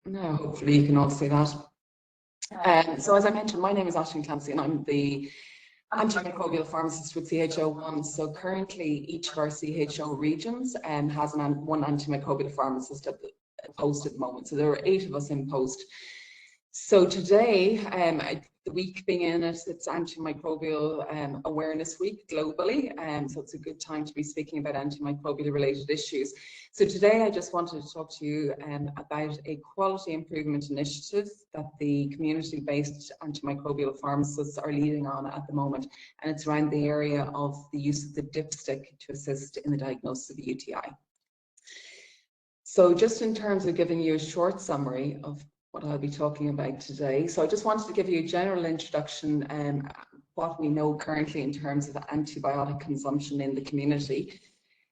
Now, hopefully you can all see that. So as I mentioned, my name is Clancy and I'm the antimicrobial pharmacist with CHO1. So currently each of our CHO regions has one antimicrobial pharmacist at the post at the moment. So there are 8 of us in post. So today, the week being in it, it's Antimicrobial Awareness Week globally, so it's a good time to be speaking about antimicrobial related issues. So today I just wanted to talk to you about a quality improvement initiative that the community-based antimicrobial pharmacists are leading on at the moment, and it's around the area of the use of the dipstick to assist in the diagnosis of UTI. So just in terms of giving you a short summary of what I'll be talking about today. So I just wanted to give you a general introduction what we know currently in terms of antibiotic consumption in the community.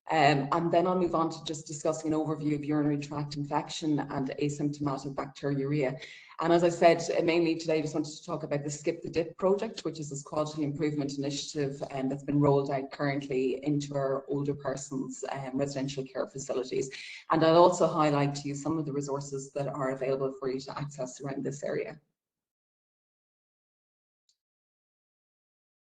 And then I'll move on to just discussing an overview of urinary tract infection and asymptomatic bacteriuria. And as I said, mainly today I just wanted to talk about the Skip the Dip project, which is this quality improvement initiative that's been rolled out currently into our older persons residential care facilities. And I'll also highlight to you some of the resources that are available for you to access around this area.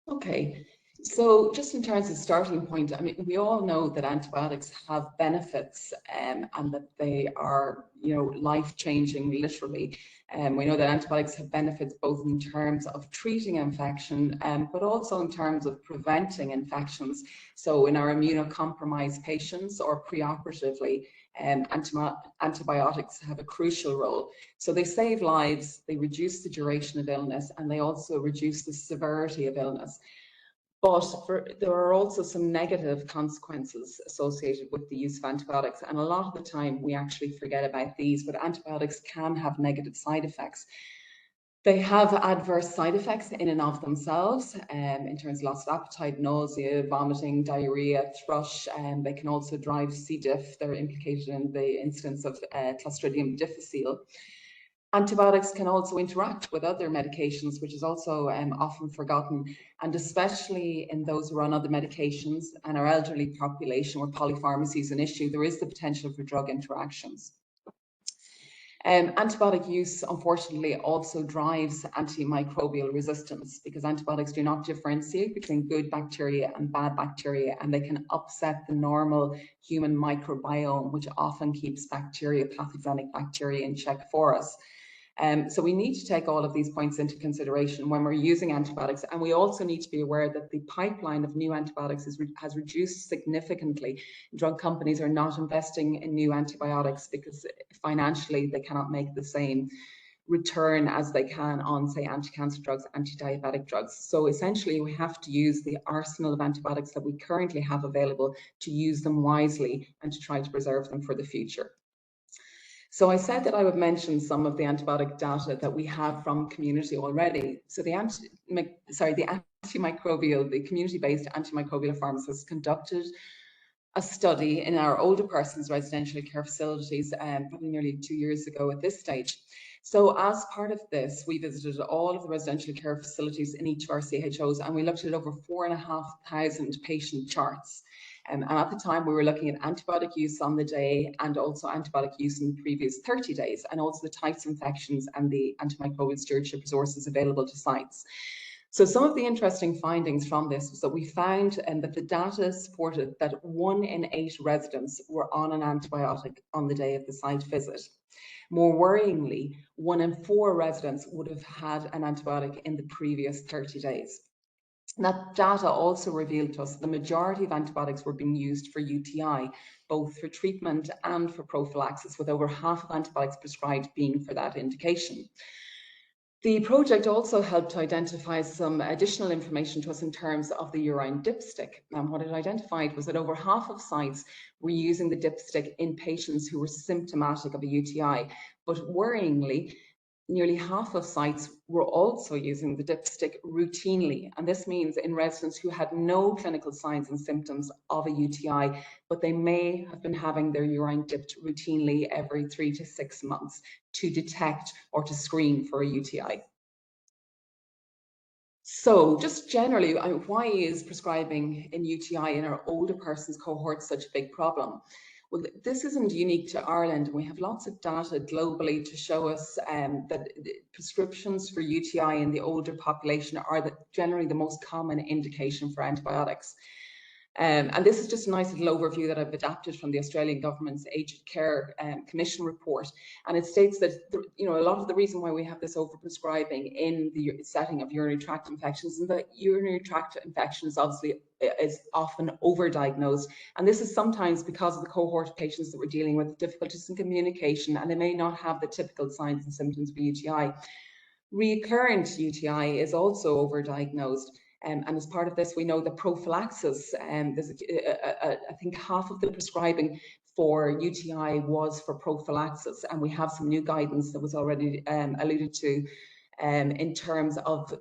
Okay. So just in terms of starting point, I mean, we all know that antibiotics have benefits and that they are, life-changing, literally. We know that antibiotics have benefits both in terms of treating infection, but also in terms of preventing infections. So in our immunocompromised patients or preoperatively, antibiotics have a crucial role. So they save lives, they reduce the duration of illness, and they also reduce the severity of illness. But there are also some negative consequences associated with the use of antibiotics. And a lot of the time we actually forget about these, but antibiotics can have negative side effects. They have adverse side effects in and of themselves, in terms of loss of appetite, nausea, vomiting, diarrhea, thrush, and they can also drive C. diff. They're implicated in the incidence of Clostridium difficile. Antibiotics can also interact with other medications, which is also often forgotten, and especially in those who are on other medications and our elderly population where polypharmacy is an issue, there is the potential for drug interactions. Antibiotic use, unfortunately, also drives antimicrobial resistance because antibiotics do not differentiate between good bacteria and bad bacteria, and they can upset the normal human microbiome, which often keeps pathogenic bacteria in check for us. So we need to take all of these points into consideration when we're using antibiotics, and we also need to be aware that the pipeline of new antibiotics has reduced significantly. Drug companies are not investing in new antibiotics because financially they cannot make the same return as they can on, say, anti-cancer drugs, anti-diabetic drugs. So essentially we have to use the arsenal of antibiotics that we currently have available to use them wisely and to try to preserve them for the future. So I said that I would mention some of the antibiotic data that we have from community already. So the community-based antimicrobial pharmacists conducted a study in our older persons residential care facilities probably nearly 2 years ago at this stage. So as part of this, we visited all of the residential care facilities in each of our CHOs, and we looked at over 4,500 patient charts. And at the time, we were looking at antibiotic use on the day and also antibiotic use in the previous 30 days, and also the types of infections and the antimicrobial stewardship resources available to sites. So some of the interesting findings from this was that we found that the data supported that 1 in 8 residents were on an antibiotic on the day of the site visit. More worryingly, 1 in 4 residents would have had an antibiotic in the previous 30 days. That data also revealed to us the majority of antibiotics were being used for UTI, both for treatment and for prophylaxis, with over half of antibiotics prescribed being for that indication. The project also helped to identify some additional information to us in terms of the urine dipstick. And what it identified was that over half of sites were using the dipstick in patients who were symptomatic of a UTI, but worryingly, nearly half of sites were also using the dipstick routinely. And this means in residents who had no clinical signs and symptoms of a UTI, but they may have been having their urine dipped routinely every 3 to 6 months to detect or to screen for a UTI. So just generally, why is prescribing in UTI in our older persons cohort such a big problem? Well, this isn't unique to Ireland. We have lots of data globally to show us that prescriptions for UTI in the older population are generally the most common indication for antibiotics. And this is just a nice little overview that I've adapted from the Australian government's Aged Care Commission report. And it states that, a lot of the reason why we have this overprescribing in the setting of urinary tract infections is that urinary tract infections obviously is often overdiagnosed. And this is sometimes because of the cohort of patients that we're dealing with, difficulties in communication, and they may not have the typical signs and symptoms of UTI. Recurrent UTI is also overdiagnosed. And as part of this, we know that prophylaxis, I think half of the prescribing for UTI was for prophylaxis, and we have some new guidance that was already alluded to in terms of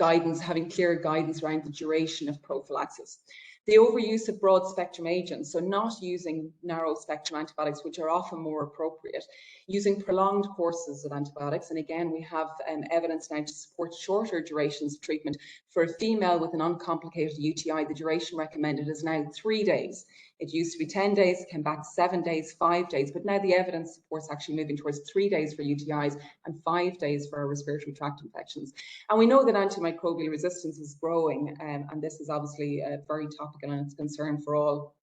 having clear guidance around the duration of prophylaxis. The overuse of broad spectrum agents, so not using narrow spectrum antibiotics, which are often more appropriate, using prolonged courses of antibiotics. And again, we have evidence now to support shorter durations of treatment. For a female with an uncomplicated UTI, the duration recommended is now 3 days. It used to be 10 days, it came back 7 days, 5 days, but now the evidence supports actually moving towards 3 days for UTIs and 5 days for respiratory tract infections. And we know that antimicrobial resistance is growing, and this is obviously very topical and it's a concern for all.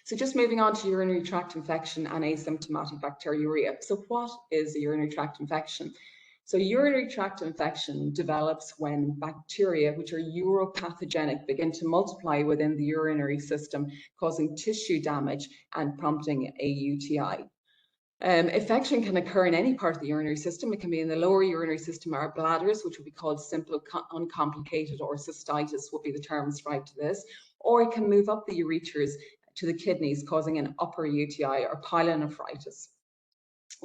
So just moving on to urinary tract infection and asymptomatic bacteriuria. So what is a urinary tract infection? So urinary tract infection develops when bacteria, which are uropathogenic, begin to multiply within the urinary system, causing tissue damage and prompting a UTI. Infection can occur in any part of the urinary system. It can be in the lower urinary system, our bladders, which would be called simple uncomplicated, or cystitis would be the term ascribed to this, or it can move up the ureters to the kidneys, causing an upper UTI or pyelonephritis.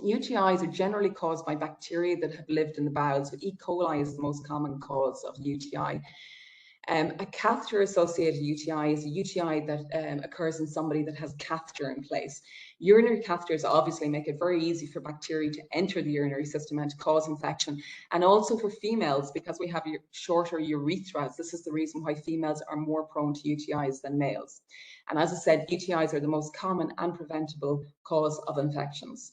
UTIs are generally caused by bacteria that have lived in the bowels. So E. coli is the most common cause of UTI. A catheter-associated UTI is a UTI that occurs in somebody that has a catheter in place. Urinary catheters obviously make it very easy for bacteria to enter the urinary system and to cause infection. And also for females, because we have shorter urethras, this is the reason why females are more prone to UTIs than males. And as I said, UTIs are the most common and preventable cause of infections.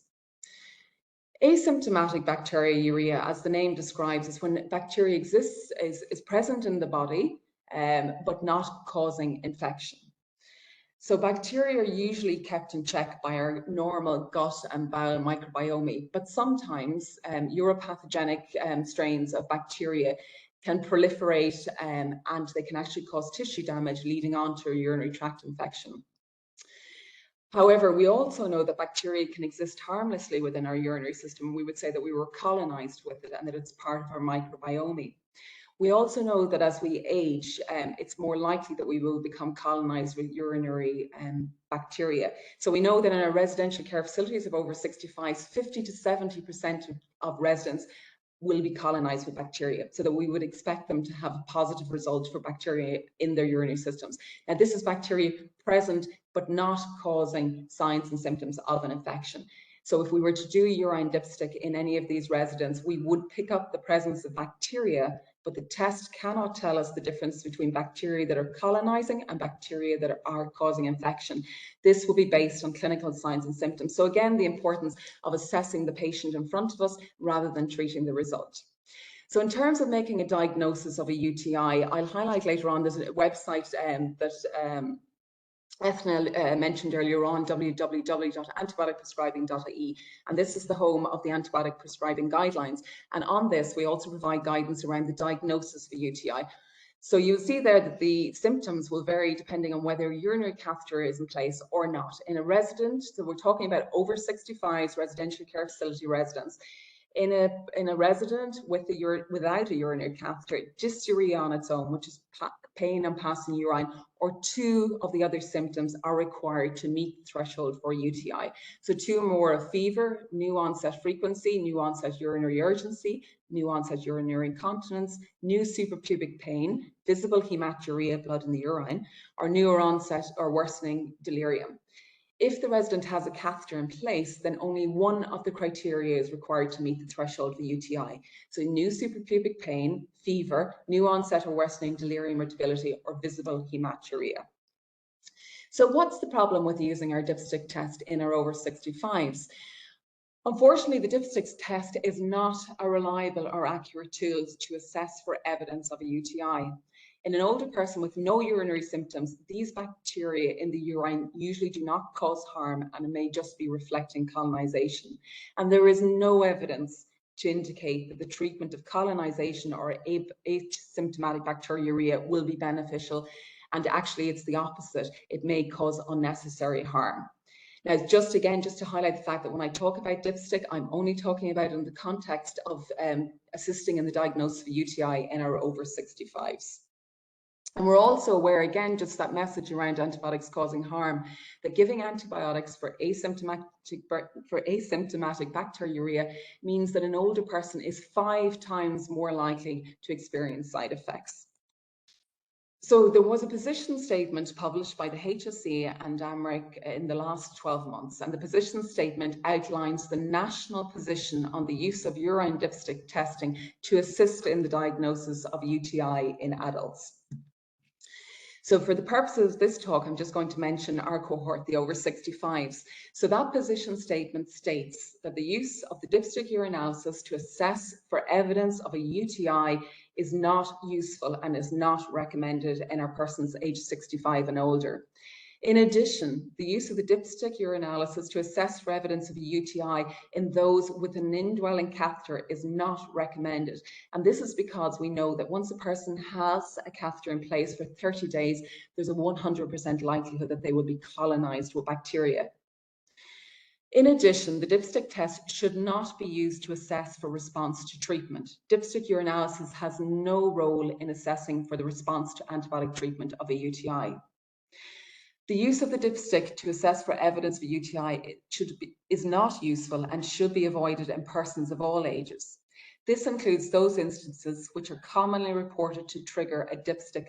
Asymptomatic bacteriuria, as the name describes, is when bacteria exists, is present in the body, but not causing infection. So bacteria are usually kept in check by our normal gut and bowel microbiome, but sometimes uropathogenic strains of bacteria can proliferate and they can actually cause tissue damage, leading on to a urinary tract infection. However, we also know that bacteria can exist harmlessly within our urinary system. We would say that we were colonized with it and that it's part of our microbiome. We also know that as we age, it's more likely that we will become colonized with urinary bacteria. So we know that in our residential care facilities of over 65, 50 to 70% of residents will be colonized with bacteria, so that we would expect them to have a positive result for bacteria in their urinary systems. Now, this is bacteria present but not causing signs and symptoms of an infection. So if we were to do a urine dipstick in any of these residents, we would pick up the presence of bacteria, but the test cannot tell us the difference between bacteria that are colonizing and bacteria that are causing infection. This will be based on clinical signs and symptoms. So again, the importance of assessing the patient in front of us rather than treating the result. So in terms of making a diagnosis of a UTI, I'll highlight later on, there's a website that Ethna mentioned earlier on, www.antibioticprescribing.ie, and this is the home of the antibiotic prescribing guidelines. And on this, we also provide guidance around the diagnosis of a UTI. So you'll see there that the symptoms will vary depending on whether a urinary catheter is in place or not. In a resident, so we're talking about over 65s residential care facility residents, in a resident without a urinary catheter, dysuria on its own, which is pain and passing urine, or two of the other symptoms are required to meet the threshold for UTI. So two or more of fever, new onset frequency, new onset urinary urgency, new onset urinary incontinence, new suprapubic pain, visible hematuria, blood in the urine, or new onset or worsening delirium. If the resident has a catheter in place, then only one of the criteria is required to meet the threshold for UTI. So new suprapubic pain, fever, new onset or worsening delirium or debility, or visible hematuria. So what's the problem with using our dipstick test in our over 65s? Unfortunately, the dipstick test is not a reliable or accurate tool to assess for evidence of a UTI. In an older person with no urinary symptoms, these bacteria in the urine usually do not cause harm and may just be reflecting colonization. And there is no evidence to indicate that the treatment of colonization or asymptomatic bacteriuria will be beneficial. And actually, it's the opposite. It may cause unnecessary harm. Now, just to highlight the fact that when I talk about dipstick, I'm only talking about in the context of assisting in the diagnosis of UTI in our over 65s. And we're also aware, again, just that message around antibiotics causing harm, that giving antibiotics for asymptomatic bacteriuria means that an older person is 5 times more likely to experience side effects. So there was a position statement published by the HSE and AMRIC in the last 12 months, and the position statement outlines the national position on the use of urine dipstick testing to assist in the diagnosis of UTI in adults. So for the purposes of this talk, I'm just going to mention our cohort, the over 65s. So that position statement states that the use of the dipstick urinalysis to assess for evidence of a UTI is not useful and is not recommended in our persons aged 65 and older. In addition, the use of the dipstick urinalysis to assess for evidence of a UTI in those with an indwelling catheter is not recommended. And this is because we know that once a person has a catheter in place for 30 days, there's a 100% likelihood that they will be colonized with bacteria. In addition, the dipstick test should not be used to assess for response to treatment. Dipstick urinalysis has no role in assessing for the response to antibiotic treatment of a UTI. The use of the dipstick to assess for evidence of a UTI is not useful and should be avoided in persons of all ages. This includes those instances which are commonly reported to trigger a dipstick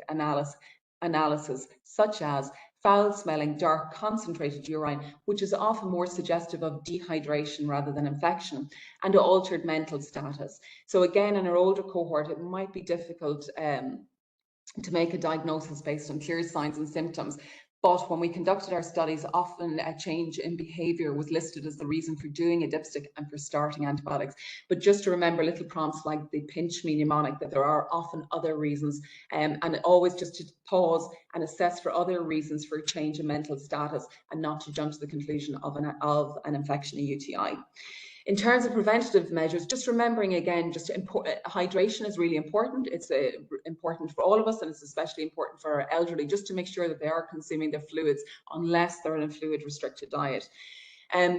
analysis, such as foul-smelling, dark, concentrated urine, which is often more suggestive of dehydration rather than infection, and altered mental status. So again, in our older cohort, it might be difficult to make a diagnosis based on clear signs and symptoms. But when we conducted our studies, often a change in behaviour was listed as the reason for doing a dipstick and for starting antibiotics. But just to remember little prompts like the pinch me mnemonic, that there are often other reasons, and always just to pause and assess for other reasons for a change in mental status and not to jump to the conclusion of an infection, a UTI. In terms of preventative measures, just remembering again, hydration is really important. It's important for all of us, and it's especially important for our elderly, just to make sure that they are consuming their fluids unless they're in a fluid-restricted diet.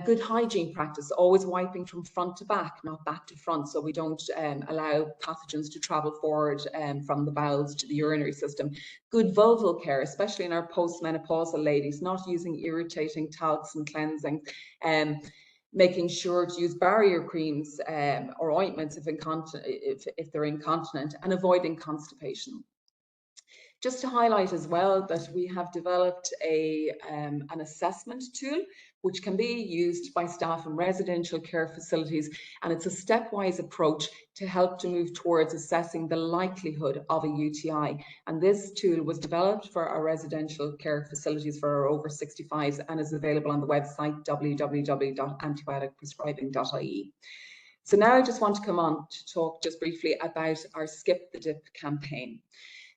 Good hygiene practice, always wiping from front to back, not back to front, so we don't allow pathogens to travel forward from the bowels to the urinary system. Good vulval care, especially in our postmenopausal ladies, not using irritating talcs and cleansing. Making sure to use barrier creams or ointments if they're incontinent, and avoiding constipation. Just to highlight as well that we have developed an assessment tool which can be used by staff in residential care facilities, and it's a stepwise approach to help to move towards assessing the likelihood of a UTI. And this tool was developed for our residential care facilities for our over 65s and is available on the website www.antibioticprescribing.ie. So now I just want to come on to talk just briefly about our Skip the Dip campaign.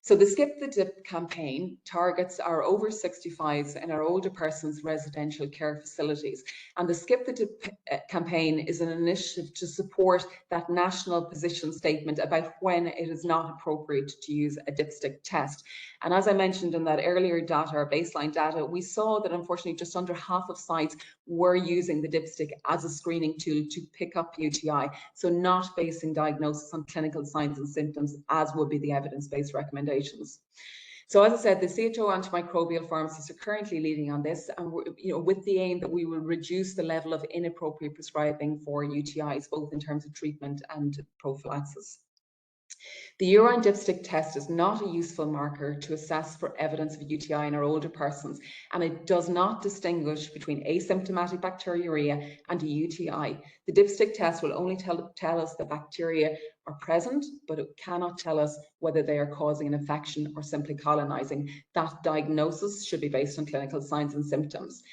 So the Skip the Dip campaign targets our over 65s and our older persons residential care facilities. And the Skip the Dip campaign is an initiative to support that national position statement about when it is not appropriate to use a dipstick test. And as I mentioned in that earlier data, our baseline data, we saw that unfortunately just under half of sites were using the dipstick as a screening tool to pick up UTI. So not basing diagnosis on clinical signs and symptoms, as would be the evidence-based recommendations. So as I said, the CHO antimicrobial pharmacists are currently leading on this, and with the aim that we will reduce the level of inappropriate prescribing for UTIs, both in terms of treatment and prophylaxis. The urine dipstick test is not a useful marker to assess for evidence of UTI in our older persons, and it does not distinguish between asymptomatic bacteriuria and a UTI. The dipstick test will only tell us the bacteria are present, but it cannot tell us whether they are causing an infection or simply colonizing. That diagnosis should be based on clinical signs and symptoms.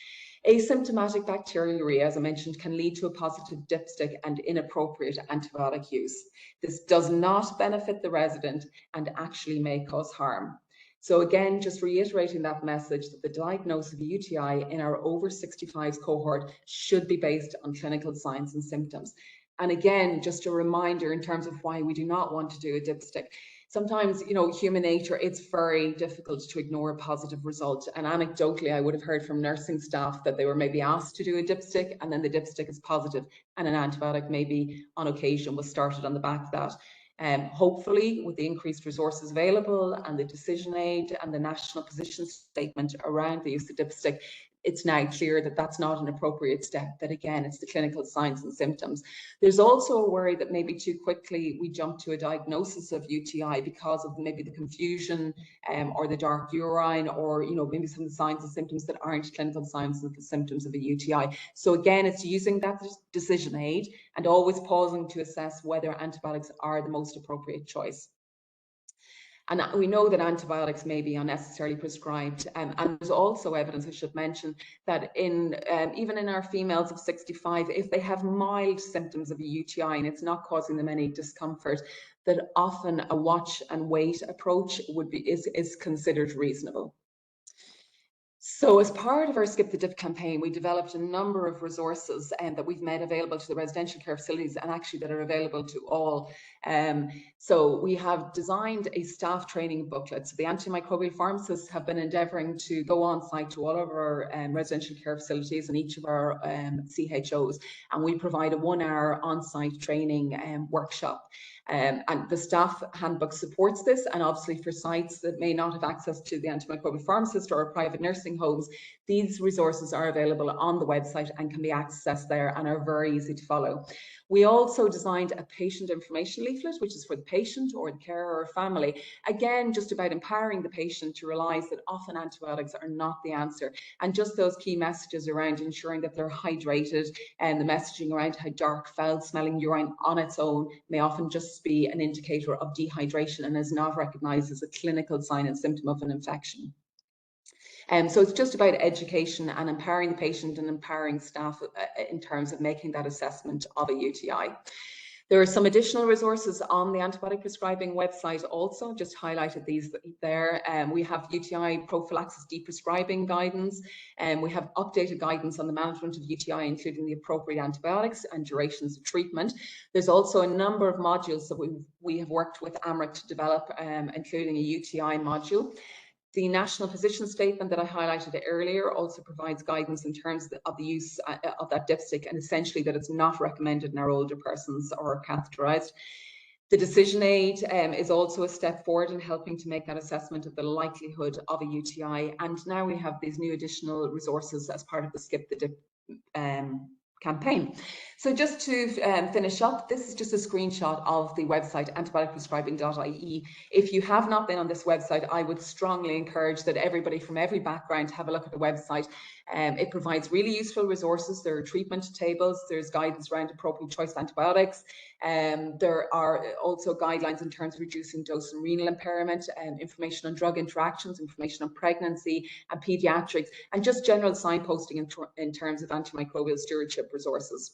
Asymptomatic bacteriuria, as I mentioned, can lead to a positive dipstick and inappropriate antibiotic use. This does not benefit the resident and actually may cause harm. So again, just reiterating that message that the diagnosis of a UTI in our over 65s cohort should be based on clinical signs and symptoms. And again, just a reminder in terms of why we do not want to do a dipstick. Sometimes, you know, human nature, it's very difficult to ignore a positive result. And anecdotally, I would have heard from nursing staff that they were maybe asked to do a dipstick and then the dipstick is positive and an antibiotic maybe on occasion was started on the back of that. Hopefully, with the increased resources available and the decision aid and the national position statement around the use of dipstick, it's now clear that that's not an appropriate step, that again, it's the clinical signs and symptoms. There's also a worry that maybe too quickly we jump to a diagnosis of UTI because of maybe the confusion or the dark urine, or, you know, maybe some signs and symptoms that aren't clinical signs and symptoms of a UTI. So again, it's using that decision aid and always pausing to assess whether antibiotics are the most appropriate choice. And we know that antibiotics may be unnecessarily prescribed. And there's also evidence, I should mention, that in even in our females of 65, if they have mild symptoms of a UTI and it's not causing them any discomfort, that often a watch and wait approach is considered reasonable. So as part of our Skip the Dip campaign, we developed a number of resources that we've made available to the residential care facilities and actually that are available to all. So we have designed a staff training booklet. So the antimicrobial pharmacists have been endeavouring to go on site to all of our residential care facilities and each of our CHOs, and we provide a 1-hour on-site training workshop. And the staff handbook supports this, and obviously for sites that may not have access to the antimicrobial pharmacist or private nursing homes, these resources are available on the website and can be accessed there and are very easy to follow. We also designed a patient information leaflet, which is for the patient or the carer or family. Again, just about empowering the patient to realise that often antibiotics are not the answer, and just those key messages around ensuring that they're hydrated, and the messaging around how dark, foul-smelling urine on its own may often just be an indicator of dehydration and is not recognised as a clinical sign and symptom of an infection. So it's just about education and empowering the patient and empowering staff in terms of making that assessment of a UTI. There are some additional resources on the antibiotic prescribing website also, just highlighted these there. We have UTI prophylaxis deprescribing guidance, and we have updated guidance on the management of UTI, including the appropriate antibiotics and durations of treatment. There's also a number of modules that we have worked with AMRIC to develop, including a UTI module. The national position statement that I highlighted earlier also provides guidance in terms of the use of that dipstick, and essentially that it's not recommended in our older persons or catheterized. The decision aid is also a step forward in helping to make that assessment of the likelihood of a UTI. And now we have these new additional resources as part of the Skip the Dip campaign. So just to finish up, this is just a screenshot of the website antibioticprescribing.ie. If you have not been on this website, I would strongly encourage that everybody from every background have a look at the website. It provides really useful resources. There are treatment tables, there's guidance around appropriate choice of antibiotics. There are also guidelines in terms of reducing dose and renal impairment, information on drug interactions, information on pregnancy and pediatrics, and just general signposting in terms of antimicrobial stewardship resources.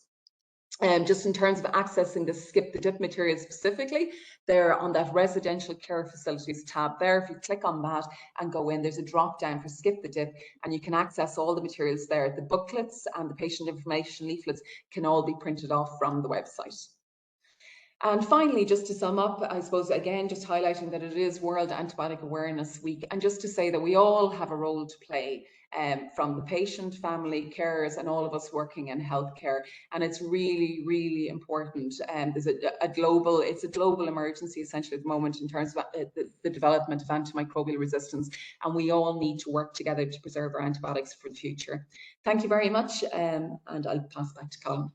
Just in terms of accessing the Skip the Dip material specifically, they're on that residential care facilities tab there. If you click on that and go in, there's a drop down for Skip the Dip, and you can access all the materials there. The booklets and the patient information leaflets can all be printed off from the website. And finally, just to sum up, I suppose, again, just highlighting that it is World Antibiotic Awareness Week, and just to say that we all have a role to play, from the patient, family, carers, and all of us working in healthcare. And it's really, really important. There's it's a global emergency essentially at the moment in terms of the development of antimicrobial resistance, and we all need to work together to preserve our antibiotics for the future. Thank you very much, and I'll pass back to Colin.